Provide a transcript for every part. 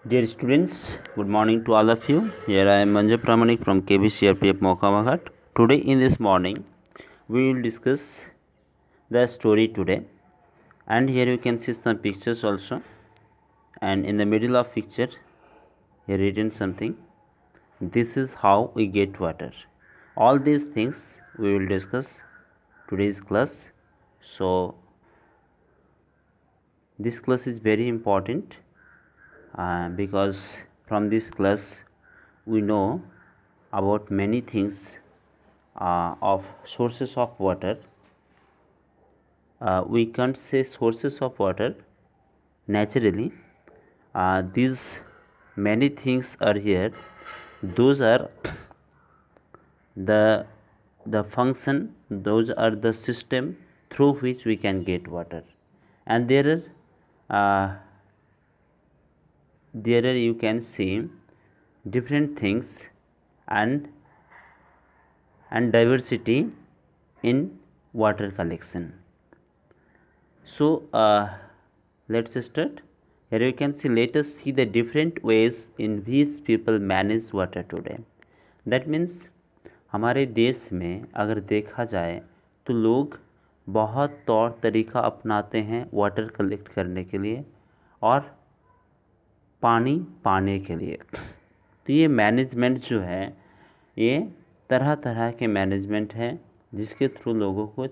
Dear students, good morning to all of you. Here I am Manju Pramanik from KBCRPF Mokamaghat. Today in this morning, we will discuss the story today. And here you can see some pictures also. And in the middle of picture, here written something. This is how we get water. All these things we will discuss today's class. So this class is very important because from this class we know about many things of sources of water. We can't say sources of water naturally. These many things are here. Those are the function. Those are the system through which we can get water, and there you can see different things and diversity in water collection. So let's start. Here you can see, let us see the different ways in which people manage water today. That means हमारे देश में अगर देखा जाए तो लोग बहुत तौर तरीका अपनाते हैं वाटर कलेक्ट करने के लिए और पानी पाने के लिए। तो ये मैनेजमेंट जो है ये तरह तरह के मैनेजमेंट है जिसके थ्रू लोगों को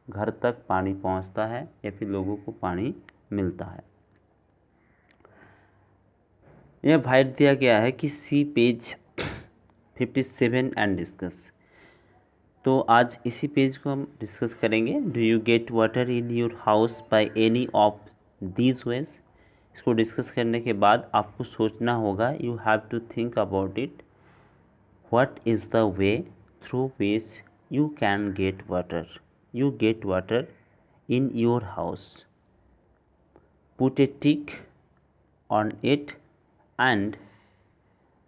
घर तक पानी पहुंचता है या फिर लोगों को पानी मिलता है। यह वाइट दिया गया है कि सी पेज 57 एंड डिस्कस। तो आज इसी पेज को हम डिस्कस करेंगे। Do you get water in your house by any of these ways. इसको डिस्कस करने के बाद आपको सोचना होगा, you have to think about it, what is the way through which you can get water. You get water in your house. Put a tick on it and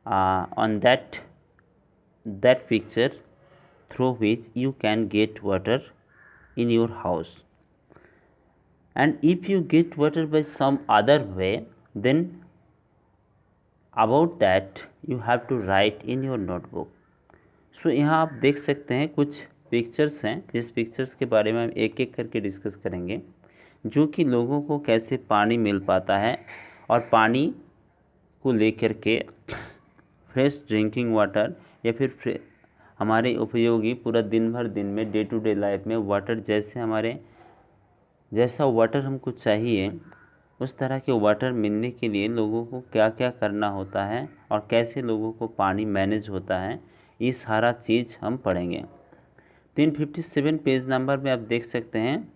on that picture through which you can get water in your house. And if you get water by some other way, then about that you have to write in your notebook. सो यहाँ आप देख सकते हैं कुछ pictures हैं, जिस pictures के बारे में हम एक एक करके डिस्कस करेंगे, जो कि लोगों को कैसे पानी मिल पाता है और पानी को लेकर के फ्रेश ड्रिंकिंग वाटर या फिर हमारे उपयोगी पूरा दिन भर दिन में डे टू डे लाइफ में वाटर जैसा वाटर हमको चाहिए उस तरह के वाटर मिलने के लिए लोगों को क्या क्या करना होता है और कैसे लोगों को पानी मैनेज होता है, ये सारा चीज़ हम पढ़ेंगे। 357 पेज नंबर में आप देख सकते हैं,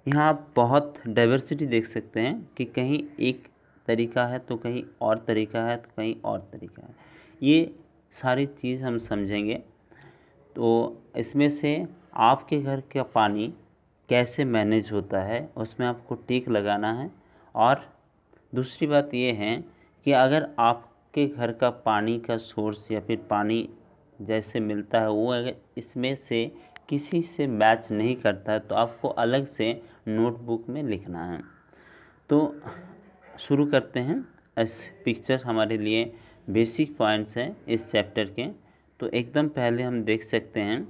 यहाँ आप बहुत डाइवर्सिटी देख सकते हैं कि कहीं एक तरीका है तो कहीं और तरीका है तो कहीं और तरीका है। ये सारी चीज़ हम समझेंगे। तो इसमें से आपके घर का पानी कैसे मैनेज होता है उसमें आपको टिक लगाना है। और दूसरी बात ये है कि अगर आपके घर का पानी का सोर्स या फिर पानी जैसे मिलता है वो अगर इसमें से किसी से मैच नहीं करता है तो आपको अलग से नोटबुक में लिखना है। तो शुरू करते हैं। इस पिक्चर हमारे लिए बेसिक पॉइंट्स हैं इस चैप्टर के। तो एकदम पहले हम देख सकते हैं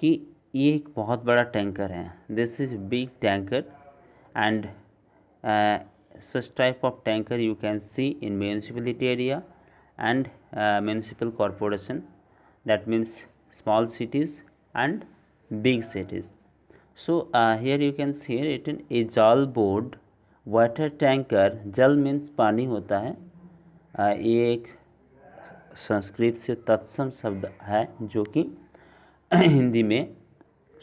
कि ये एक बहुत बड़ा टैंकर है। This is big tanker and such type of tanker you can see in municipality area and municipal corporation, that means small cities and big cities. So here you can see written a jal board water tanker. जल means पानी होता है। ये एक संस्कृत से तत्सम शब्द है जो कि हिंदी में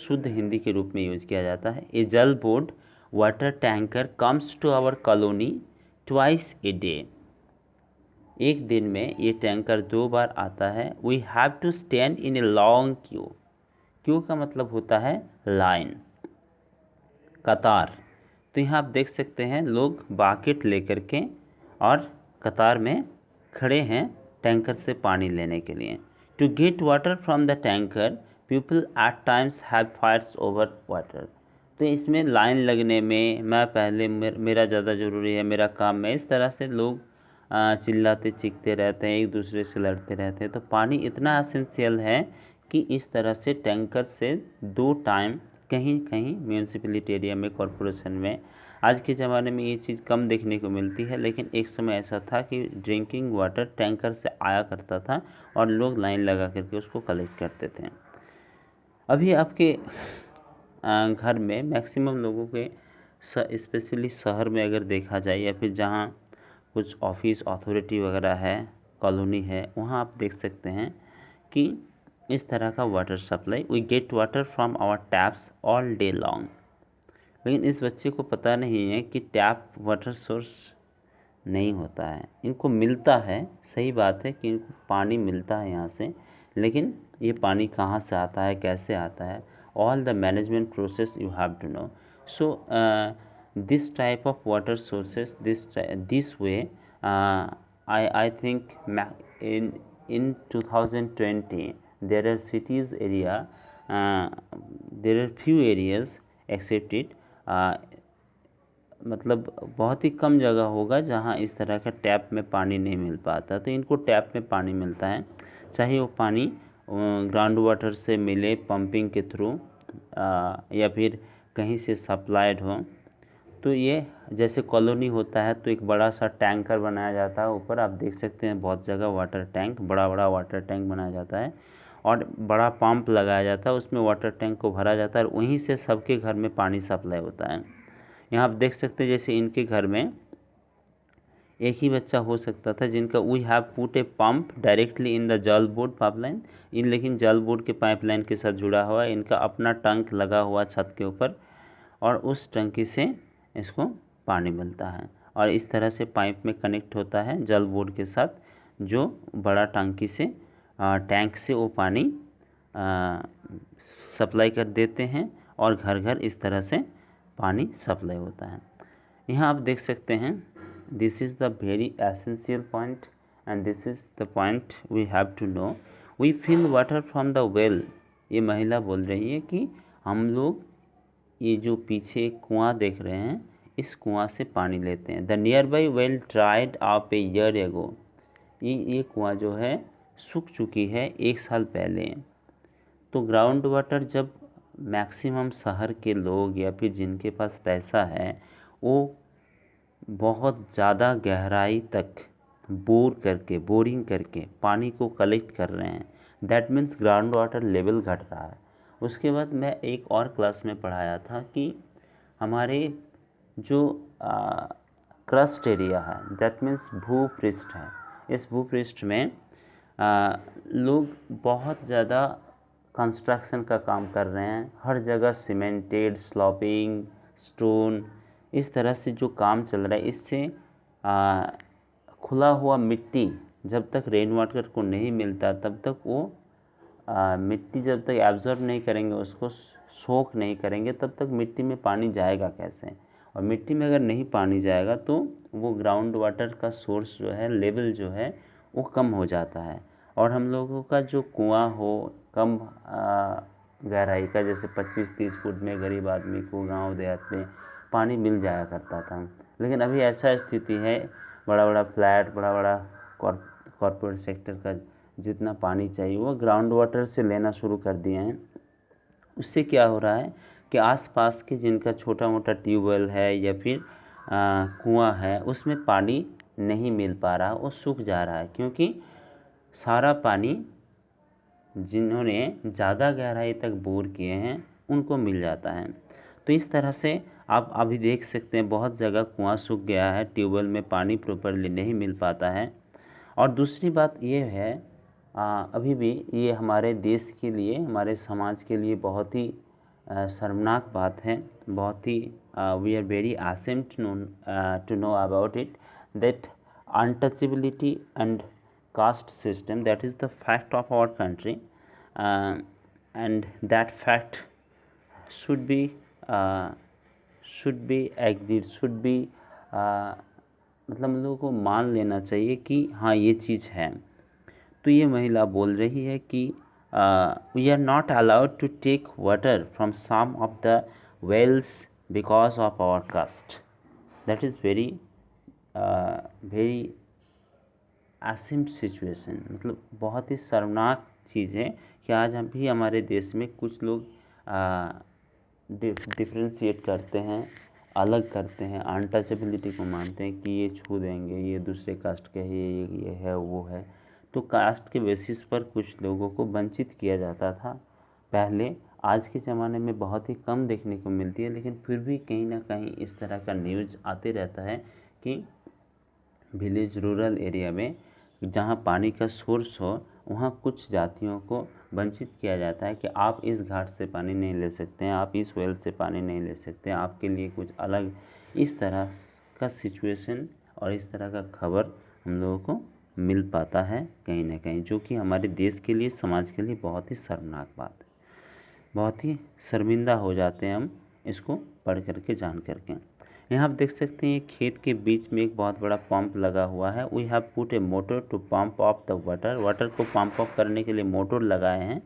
शुद्ध हिंदी के रूप में यूज किया जाता है। A Jal board water tanker comes to our colony twice a day. एक दिन में ये टैंकर 2 बार आता है। We have to stand in a long queue. Queue का मतलब होता है लाइन, कतार। तो यहाँ आप देख सकते हैं लोग बाकेट लेकर के और कतार में खड़े हैं टैंकर से पानी लेने के लिए। To get water from the tanker people at times have fights over water. तो इसमें लाइन लगने में मैं पहले मेरा ज़्यादा ज़रूरी है, मेरा काम में, इस तरह से लोग चिल्लाते चीखते रहते हैं, एक दूसरे से लड़ते रहते हैं। तो पानी इतना एसेंशियल है कि इस तरह से टैंकर से 2 टाइम कहीं कहीं म्यूनसिपैलिटी एरिया में, कॉरपोरेशन में, आज के ज़माने में ये चीज़ कम देखने को मिलती है, लेकिन एक समय ऐसा था कि ड्रिंकिंग वाटर टैंकर से आया करता था और लोग लाइन लगा करके उसको कलेक्ट करते थे। अभी आपके घर में मैक्सिमम लोगों के स्पेशली शहर में अगर देखा जाए, या फिर जहाँ कुछ ऑफिस अथॉरिटी वगैरह है, कॉलोनी है, वहाँ आप देख सकते हैं कि इस तरह का water supply, we get water from our taps all day long. लेकिन इस बच्चे को पता नहीं है कि टैप वाटर सोर्स नहीं होता है। इनको मिलता है, सही बात है कि इनको पानी मिलता है यहाँ से, लेकिन ये पानी कहाँ से आता है, कैसे आता है, all the management process you have to know. So this type of water sources, this way I think in 2020 there are cities area, there are few areas except it, मतलब बहुत ही कम जगह होगा जहाँ इस तरह का टैप में पानी नहीं मिल पाता। तो इनको टैप में पानी मिलता है, चाहे वो पानी ग्राउंड वाटर से मिले पंपिंग के थ्रू या फिर कहीं से सप्लाइड हो। तो ये जैसे कॉलोनी होता है तो एक बड़ा सा टैंकर बनाया जाता है, ऊपर आप देख सकते हैं बहुत जगह वाटर टैंक, बड़ा बड़ा वाटर टैंक बनाया जाता है और बड़ा पंप लगाया जाता है, उसमें वाटर टैंक को भरा जाता है और वहीं से सबके घर में पानी सप्लाई होता है। यहाँ आप देख सकते हैं जैसे इनके घर में एक ही बच्चा हो सकता था जिनका we have put a pump directly in the Jal board pipeline, लेकिन जल बोर्ड के पाइपलाइन के साथ जुड़ा हुआ है, इनका अपना टंक लगा हुआ छत के ऊपर और उस टंकी से इसको पानी मिलता है और इस तरह से पाइप में कनेक्ट होता है जल बोर्ड के साथ, जो बड़ा टंकी से टैंक से वो पानी सप्लाई कर देते हैं और घर घर इस तरह से पानी सप्लाई होता है। यहाँ आप देख सकते हैं this is the very essential point and this is the point we have to know. We fill water from the well. ये महिला बोल रही है कि हम लोग ये जो पीछे कुआं देख रहे हैं इस कुआं से पानी लेते हैं। The near by well dried up a year ago. ये कुआं जो है सूख चुकी है 1 साल पहले। तो ग्राउंड वाटर जब मैक्सिमम शहर के लोग या फिर जिनके पास पैसा है वो बहुत ज़्यादा गहराई तक बोरिंग करके पानी को कलेक्ट कर रहे हैं, that means ground water level घट रहा है। उसके बाद मैं एक और क्लास में पढ़ाया था कि हमारे जो क्रस्ट एरिया है, दैट मीन्स भूपृष्ठ है, इस भूपृष्ठ में लोग बहुत ज़्यादा कंस्ट्रक्शन का काम कर रहे हैं। हर जगह सीमेंटेड, स्लॉपिंग, स्टोन, इस तरह से जो काम चल रहा है, इससे खुला हुआ मिट्टी जब तक रेन वाटर को नहीं मिलता तब तक वो मिट्टी जब तक एब्जॉर्ब नहीं करेंगे, उसको सोख नहीं करेंगे, तब तक मिट्टी में पानी जाएगा कैसे। और मिट्टी में अगर नहीं पानी जाएगा तो वो ग्राउंड वाटर का सोर्स जो है, लेवल जो है वो कम हो जाता है। और हम लोगों का जो कुआं हो कम गहराई का, जैसे 25-30 फुट में गरीब आदमी को गांव देहात में पानी मिल जाया करता था, लेकिन अभी ऐसा स्थिति है बड़ा बड़ा फ्लैट, बड़ा बड़ा कॉर्पोरेट सेक्टर का जितना पानी चाहिए वो ग्राउंड वाटर से लेना शुरू कर दिए हैं। उससे क्या हो रहा है कि आसपास के जिनका छोटा मोटा ट्यूबवेल है या फिर कुआं है उसमें पानी नहीं मिल पा रहा, वो सूख जा रहा है, क्योंकि सारा पानी जिन्होंने ज़्यादा गहराई तक बोर किए हैं उनको मिल जाता है। तो इस तरह से आप अभी देख सकते हैं बहुत जगह कुआं सूख गया है, ट्यूबवेल में पानी प्रॉपरली नहीं मिल पाता है। और दूसरी बात ये है अभी भी ये हमारे देश के लिए, हमारे समाज के लिए बहुत ही शर्मनाक बात है, बहुत ही we are very ashamed to know about it, that untouchability and caste system, that is the fact of our country, and that fact should be agreed, should be मतलब हम लोगों को मान लेना चाहिए कि हाँ ये चीज़ है। तो ये महिला बोल रही है कि we are not allowed to take water from some of the wells because of our caste. That is very ashamed situation, मतलब बहुत ही शर्मनाक चीज़ है कि आज हम भी हमारे देश में कुछ लोग डिफ्रेंशिएट करते हैं, अलग करते हैं, अनटचेबिलिटी को मानते हैं कि ये छू देंगे, ये दूसरे कास्ट के है, ये है, वो है। तो कास्ट के बेसिस पर कुछ लोगों को वंचित किया जाता था पहले। आज के ज़माने में बहुत ही कम देखने को मिलती है, लेकिन फिर भी कहीं ना कहीं इस तरह का न्यूज़ आते रहता है कि विलेज रूरल एरिया में जहाँ पानी का सोर्स हो वहाँ कुछ जातियों को वंचित किया जाता है कि आप इस घाट से पानी नहीं ले सकते हैं, आप इस वेल से पानी नहीं ले सकते हैं, आपके लिए कुछ अलग। इस तरह का सिचुएशन और इस तरह का खबर हम लोगों को मिल पाता है कहीं ना कहीं, जो कि हमारे देश के लिए, समाज के लिए बहुत ही शर्मनाक बात है। बहुत ही शर्मिंदा हो जाते हैं हम इसको पढ़ करके, जान करके। यहाँ आप देख सकते हैं खेत के बीच में एक बहुत बड़ा पंप लगा हुआ है। We have put a motor to pump off the water. Water को पंप ऑफ करने के लिए मोटर लगाए हैं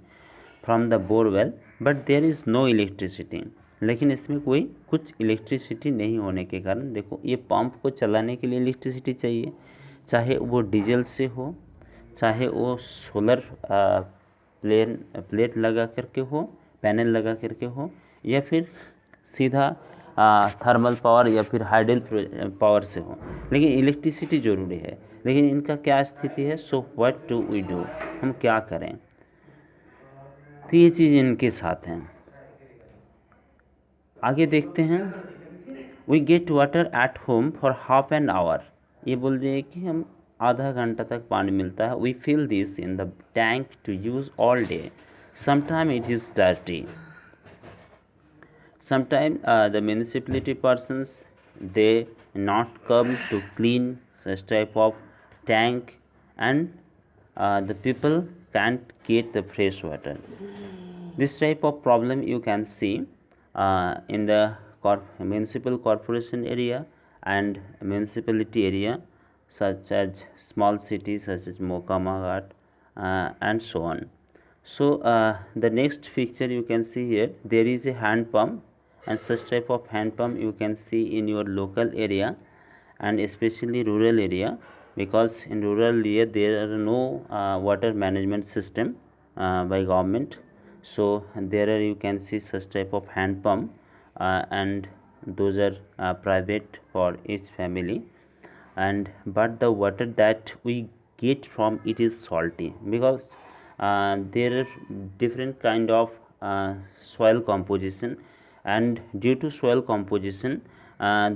from the borewell, but there is no electricity. लेकिन इसमें कोई कुछ इलेक्ट्रिसिटी नहीं होने के कारण, देखो ये पंप को चलाने के लिए इलेक्ट्रिसिटी चाहिए, चाहे वो डीजल से हो, चाहे वो सोलर प्लेट लगा करके हो, पैनल लगा करके हो, या फिर सीधा थर्मल पावर या फिर हाइडल पावर से हो, लेकिन इलेक्ट्रिसिटी ज़रूरी है। लेकिन इनका क्या स्थिति है? So what do we do, हम क्या करें? तो ये चीज़ इनके साथ है। आगे देखते हैं। We get water at home for half an hour. ये बोल रहे हैं कि हम आधा घंटा तक पानी मिलता है। We fill this in the tank to use all day, sometime it is dirty. Sometimes the municipality persons, they not come to clean such type of tank, and the people can't get the fresh water. This type of problem you can see in the municipal corporation area and municipality area, such as small cities such as Mokamaghat and so on. So the next picture you can see here, there is a hand pump, and such type of hand pump you can see in your local area and especially rural area, because in rural area there are no water management system by government. So there are, you can see such type of hand pump and those are private for each family, and but the water that we get from it is salty, because there are different kind of soil composition, and due to soil composition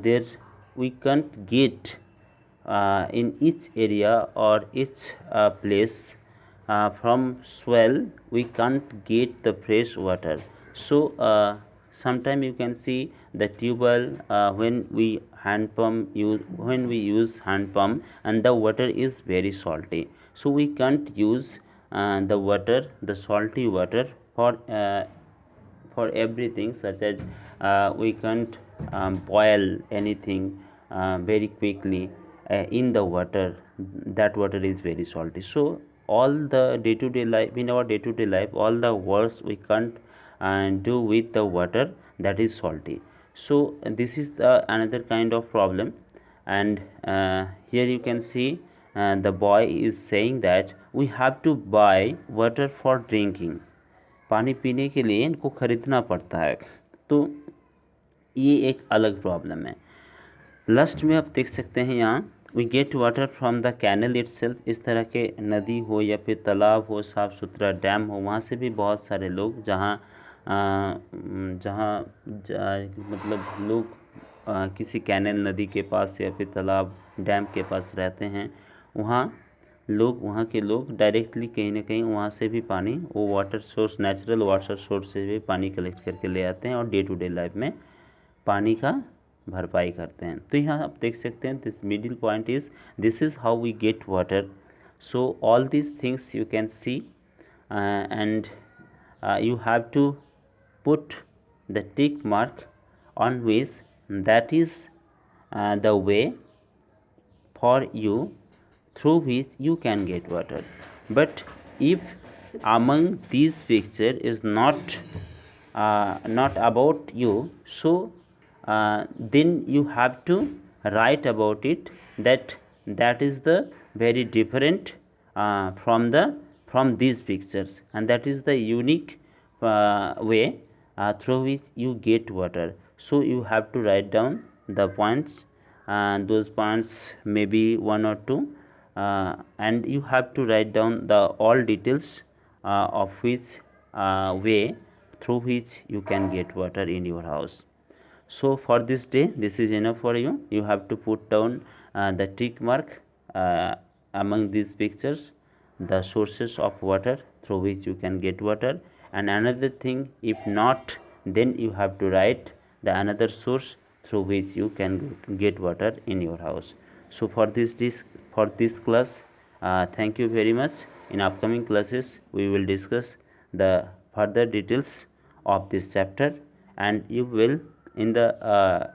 there we can't get in each area or each place from soil we can't get the fresh water. So sometime you can see the tubewell when we use hand pump, and the water is very salty, so we can't use the water, the salty water for everything, such as we can't boil anything very quickly in the water. That water is very salty. So all the day-to-day life, in our day-to-day life, all the works we can't do with the water that is salty. So this is the another kind of problem. And here you can see the boy is saying that we have to buy water for drinking. पानी पीने के लिए इनको ख़रीदना पड़ता है। तो ये एक अलग प्रॉब्लम है। लास्ट में आप देख सकते हैं यहाँ, we get water from the canal itself. इस तरह के नदी हो या फिर तालाब हो, साफ़ सुथरा डैम हो, वहाँ से भी बहुत सारे लोग जहाँ मतलब लोग किसी कैनल, नदी के पास या फिर तालाब, डैम के पास रहते हैं, वहाँ के लोग डायरेक्टली कहीं ना कहीं वहाँ से भी पानी, वो water source, natural water source से भी पानी कलेक्ट करके ले आते हैं और डे टू डे लाइफ में पानी का भरपाई करते हैं। तो यहाँ आप देख सकते हैं, this middle point is, this is how we get water. So all this things you can see and you have to put the tick mark on which that is the way for you through which you can get water. But if among these picture is not not about you, so then you have to write about it, that is the very different from these pictures, and that is the unique way through which you get water. So you have to write down the points, and those points may be one or two, and you have to write down the all details of which way through which you can get water in your house. So for this day this is enough for you. You have to put down the tick mark among these pictures, the sources of water through which you can get water, and another thing, if not, then you have to write the another source through which you can get water in your house. So for this class, thank you very much. In upcoming classes we will discuss the further details of this chapter, and you will in the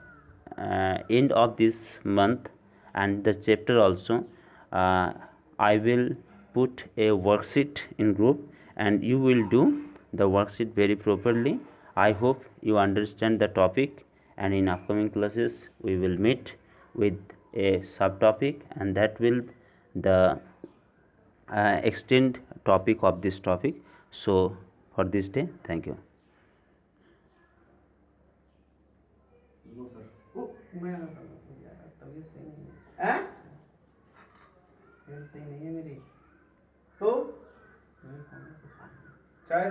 end of this month and the chapter also, I will put a worksheet in group, and you will do the worksheet very properly. I hope you understand the topic, and in upcoming classes we will meet with a subtopic, and that will the extend topic of this topic. So for this day, thank you. Low sir. वो मैं यार तबीयत सही नहीं है। हैं? तबीयत सही नहीं है मेरी। तो?